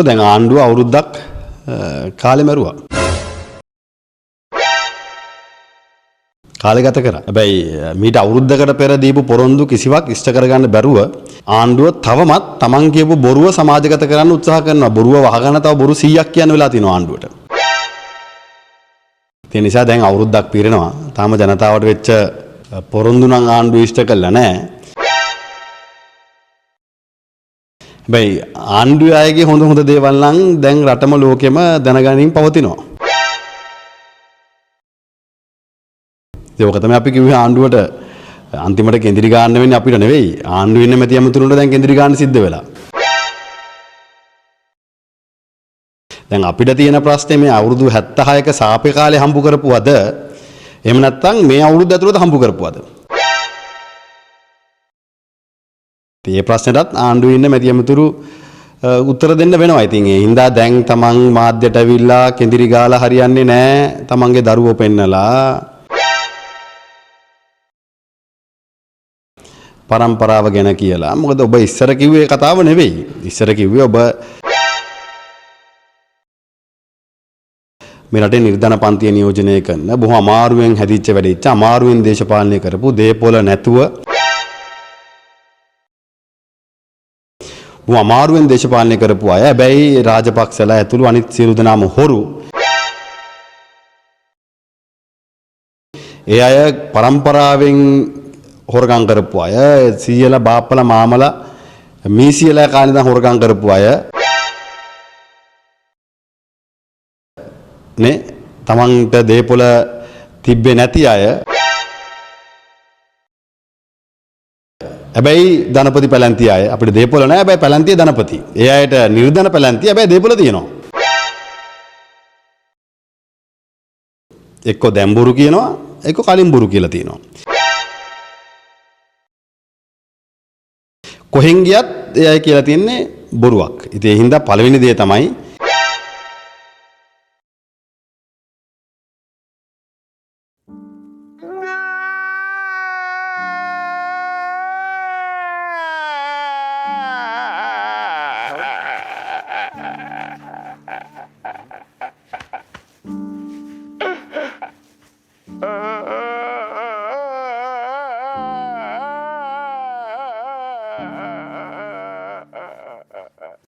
දැන් ආණ්ඩුව අවුරුද්දක් කාලේ මැරුවා. කාලය ගත කරා. හැබැයි මීට අවුරුද්දකට පෙර දීපු පොරොන්දු කිසිවක් ඉෂ්ට කරගන්න බැරුව ආණ්ඩුව තවමත් Taman කියපු බොරුව සමාජගත කරන්න උත්සාහ කරනවා. බොරුව වහගන්න තව බොරු 100ක් කියන්න වෙලා තියෙනවා ආණ්ඩුවට. ඒ නිසා දැන් අවුරුද්දක් පිරෙනවා. තාම ජනතාවට වෙච්ච පොරොන්දු නම් ආණ්ඩුව ඉෂ්ට කළා නැහැ. හැබැයි ආණ්ඩුවේ අයගේ හොඳ දේවල් නම් දැන් රටම ලෝකෙම දැනගනිමින් පවතිනවා. ඒක තමයි අපි කිව්වේ ආණ්ඩුවට අන්තිමට කේන්ද්‍රීය ගාන්න වෙන්නේ අපිට නෙවෙයි. ආණ්ඩුව ඉන්න මැති ඇමතුරුන්ට දැන් කේන්ද්‍රීය ගාන්න සිද්ධ වෙලා. දැන් අපිට තියෙන ප්‍රශ්නේ මේ අවුරුදු 76ක සාපේ කාලේ හම්බ කරපුවද එහෙම නැත්නම් මේ අවුරුද්ද ඇතුළත හම්බ කරපුවද? මේ ප්‍රශ්නෙටත් ආණ්ඩුවේ ඉන්න මැති ඇමතුරු උත්තර දෙන්න වෙනවා. ඉතින් ඒ හින්දා දැන් තමන් මාධ්‍යයට ඇවිල්ලා කේන්ද්‍රීය ගාලා හරියන්නේ නැහැ. තමන්ගේ දරුවෝ පෙන්නලා පරම්පරාව ගැන කියලා. මොකද ඔබ ඉස්සර කිව්වේ කතාව නෙවෙයි. ඉස්සර කිව්වේ ඔබ මේ රටේ නිර්ධන පන්තිය නියෝජනය කරන බොහොම අමාරුවෙන් හැදිච්ච වැඩිච්ච අමාරුවෙන් දේශපාලනය කරපු දේපොළ නැතුව බොහොම අමාරුවෙන් දේශපාලනය කරපු අය. හැබැයි රාජපක්ෂලා ඇතුළු අනිත් සියලු දෙනාම හොරු. ඒ අය පරම්පරාවෙන් හොරගම් කරපු අය, සීයලා බාප්පලා මාමලා මීසියලා කාලේ ඉඳන් හොරගම් කරපු අය නේ. තමන්ට දේපොළ තිබ්බේ නැති අය. හැබැයි ධනපති පැලැන්ති අය. අපිට දේපොළ නැහැ. හැබැයි පැලැන්තිය ධනපති. ඒ අයට නිර්ධන පැලැන්තිය. හැබැයි දේපොළ තියෙනවා. එක්ක දැන් බොරු කියනවා, එක්ක කලින් බොරු කියලා තියෙනවා. කොහෙන් ගියත් ඒ අය කියලා තියන්නේ බොරුවක්. ඉතින් ඒ හින්දා පළවෙනි දේ තමයි